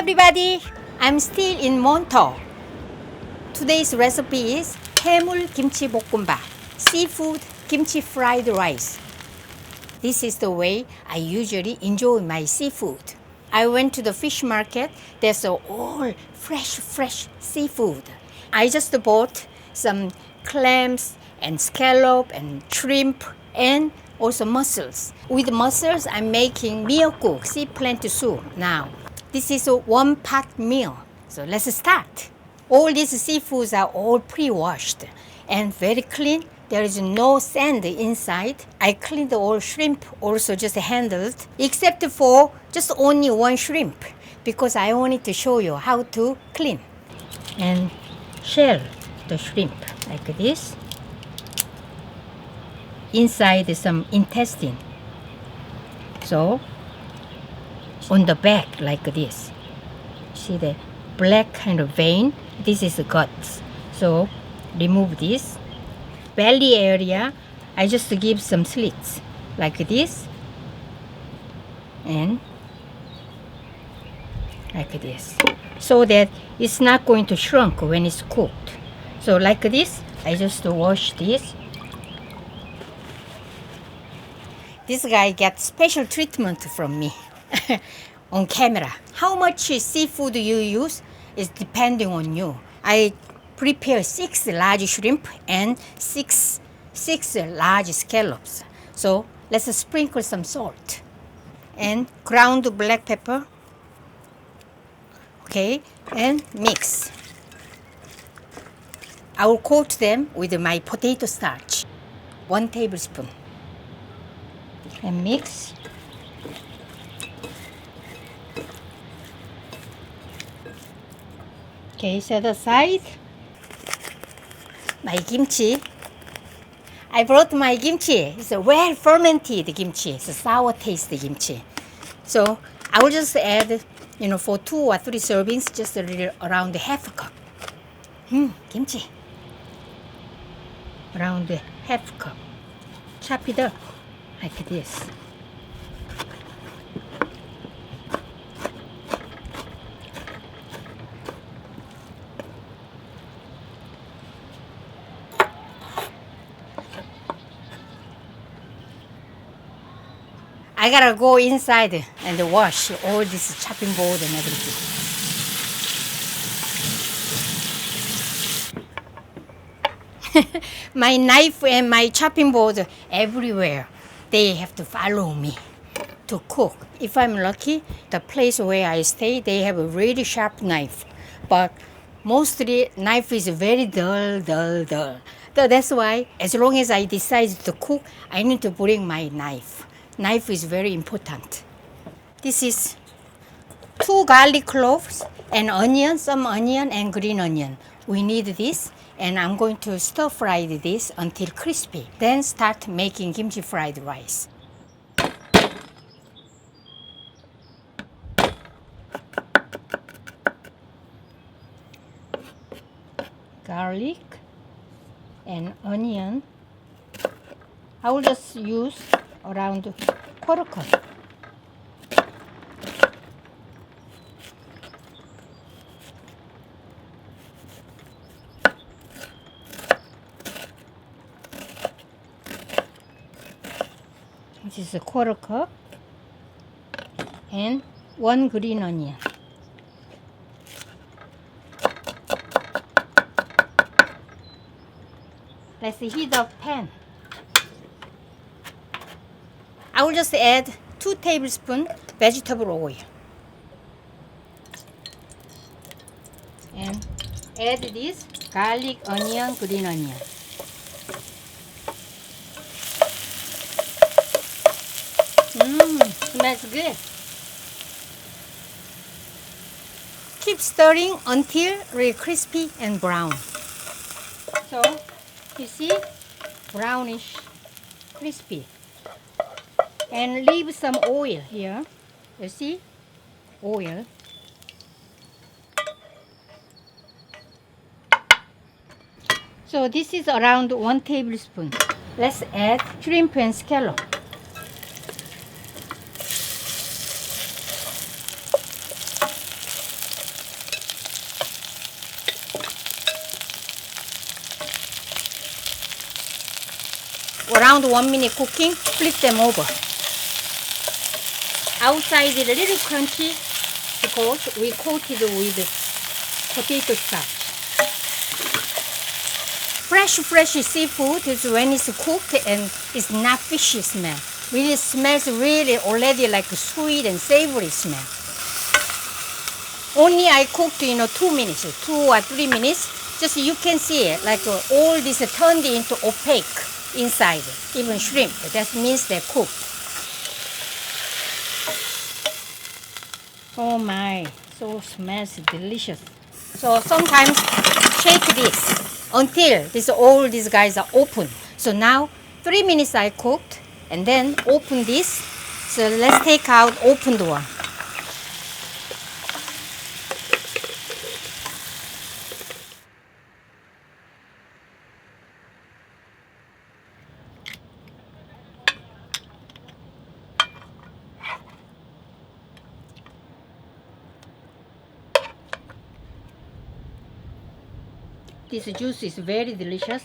everybody, I'm still in Monto. Today's recipe is 해물 김치 볶음밥, seafood kimchi fried rice. This is the way I usually enjoy my seafood. I went to the fish market. There's all fresh seafood. I just bought some clams and scallop and shrimp and also mussels. With mussels, I'm making mireo국, sea plant soup now. This is a one-pot meal. So let's start. All these seafoods are all pre-washed and very clean. There is no sand inside. I cleaned all shrimp, also just handled, except for just only one shrimp because I wanted to show you how to clean. And shell the shrimp like this. Inside some intestine. So on the back like this. See the black kind of vein? This is the guts. So remove this. Belly area, I just give some slits like this and like this, so that it's not going to shrink when it's cooked. So like this, I just wash this. This guy gets special treatment from me on camera. How much seafood you use is depending on you. I prepare 6 large shrimp and six large scallops. So let's sprinkle some salt and ground black pepper. Okay, and mix. I will coat them with my potato starch, 1 tablespoon. And mix. Okay, set aside. My kimchi. I brought my kimchi. It's a well fermented kimchi. It's a sour taste kimchi. So I will just add, for 2 or 3 servings, just a little around half a cup. Kimchi. Around half a cup. Chop it up like this. I gotta go inside and wash all this chopping board and everything. My knife and my chopping board everywhere. They have to follow me to cook. If I'm lucky, the place where I stay, they have a really sharp knife. But mostly knife is very dull. So that's why as long as I decide to cook, I need to bring my knife. Knife is very important. This is 2 garlic cloves and onion, some onion and green onion. We need this, and I'm going to stir fry this until crispy. Then start making kimchi fried rice. Garlic and onion. I will just use around quarter cup. This is a quarter cup and 1 green onion. Let's heat up pan. I will just add 2 tablespoons vegetable oil and add this garlic, onion, green onion. Smells good. Keep stirring until really crispy and brown. So you see, brownish, crispy. And leave some oil here. You see? Oil. So this is around 1 tablespoon. Let's add shrimp and scallop. around 1 minute cooking, flip them over. Outside is a little crunchy because we coated with potato starch. Fresh seafood is when it's cooked and it's not fishy smell. Really smells really already like sweet and savory smell. Only I cooked 2 minutes, 2 or 3 minutes. Just you can see it, like all this turned into opaque inside, even shrimp. That means they're cooked. Oh my, so smells delicious. So sometimes shake this until all these guys are open. So now 3 minutes I cooked and then open this. So let's take out opened one. This juice is very delicious,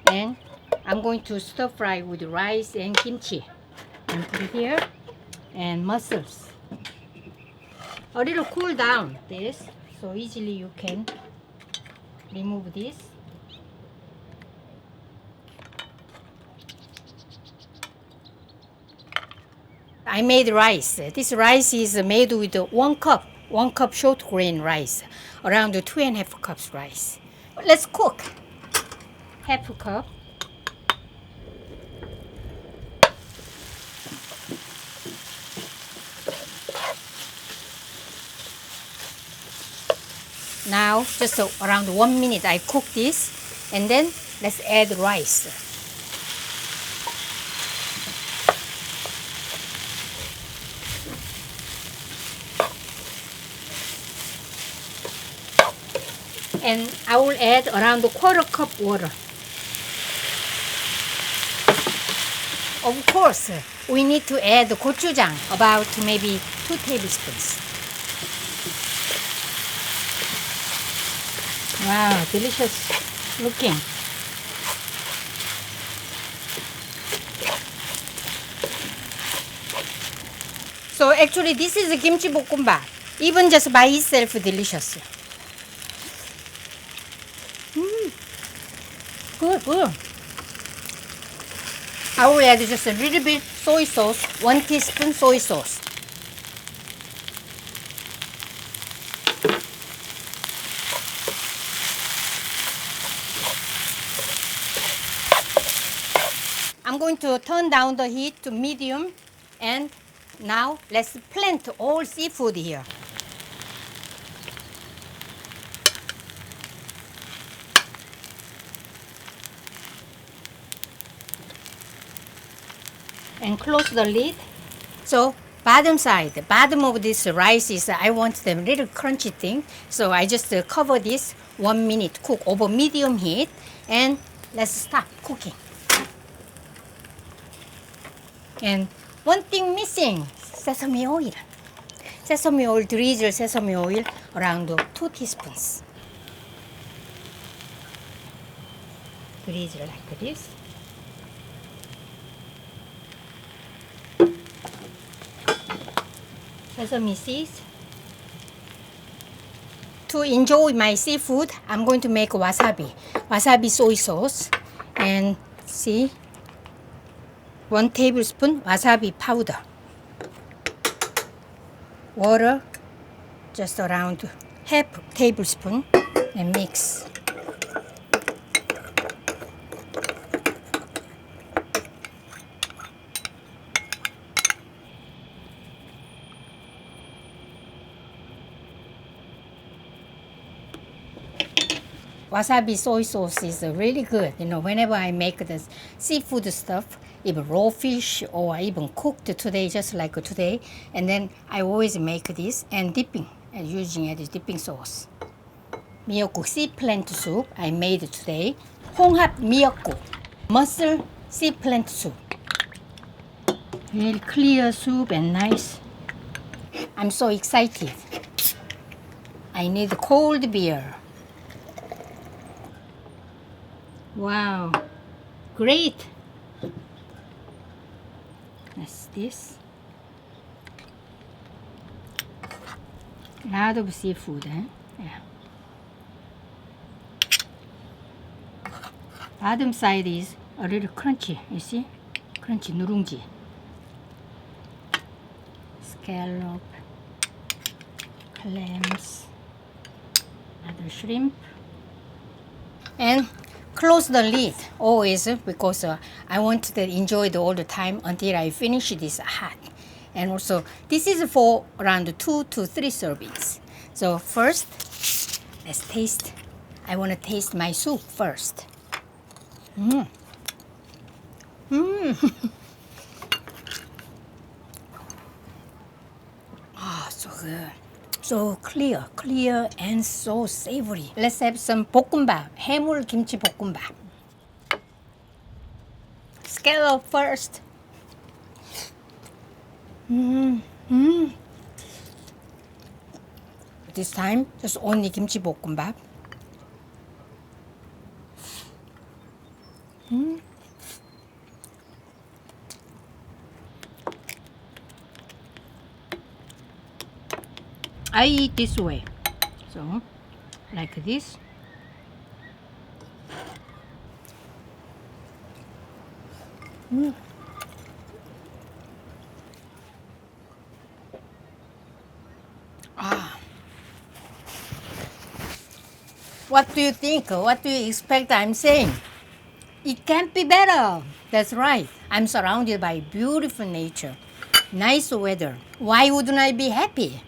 and I'm going to stir fry with rice and kimchi and put it here, and mussels. A little cool down this, so easily you can remove this. I made rice. This rice is made with 1 cup short grain rice, around 2.5 cups rice. Let's cook. Half a cup. Now, just around 1 minute I cook this, and then let's add rice. And I will add around 1/4 cup water. Of course, we need to add gochujang, about maybe 2 tablespoons. Wow, delicious looking. So actually this is a kimchi bokkeumbap. Even just by itself delicious. Good. I will add just a little bit soy sauce, 1 teaspoon soy sauce. I'm going to turn down the heat to medium, and now let's plant all seafood here. And close the lid. So bottom side, the bottom of this rice is, I want the little crunchy thing. So I just cover this 1 minute, cook over medium heat, and let's stop cooking. And one thing missing, sesame oil. Sesame oil, drizzle sesame oil, around 2 teaspoons. Drizzle like this. Sesame seeds. To enjoy my seafood, I'm going to make wasabi. Wasabi soy sauce. And see, 1 tablespoon wasabi powder. Water, just around half tablespoon, and mix. Wasabi soy sauce is really good. Whenever I make the seafood stuff, even raw fish or even cooked today, just like today, and then I always make this and dipping, and using it as dipping sauce. Miyeokguk sea plant soup I made today. Honghap miyeokguk, mussel sea plant soup. Really clear soup and nice. I'm so excited. I need cold beer. Wow, great. That's this. A lot of seafood, eh? Yeah. Bottom side is a little crunchy, you see? Crunchy, 누룽지. Scallop, clams, other shrimp. And close the lid always because I want to enjoy it all the time until I finish this hot. And also, this is for around 2 to 3 servings. So first, let's taste. I want to taste my soup first. Ah, so good. So clear and so savory. Let's have some 볶음밥, 해물 김치 볶음밥. Scallop first. This time, just only kimchi 볶음밥. I eat this way. So, like this. What do you think? What do you expect I'm saying? It can't be better. That's right. I'm surrounded by beautiful nature, nice weather. Why wouldn't I be happy?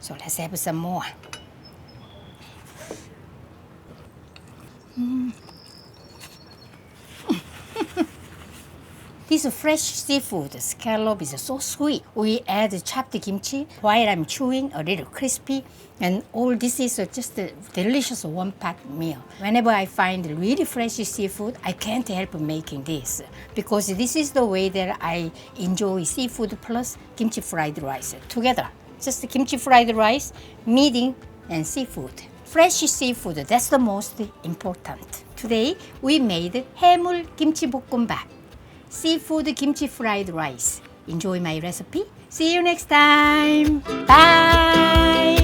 So let's have some more. This fresh seafood scallop is so sweet. We add chopped kimchi while I'm chewing, a little crispy, and all this is just a delicious one-pot meal. Whenever I find really fresh seafood, I can't help making this because this is the way that I enjoy seafood plus kimchi fried rice together. Just kimchi fried rice, meat, and seafood. Fresh seafood, that's the most important. Today, we made 해물 김치 볶음밥. Seafood kimchi fried rice. Enjoy my recipe. See you next time. Bye.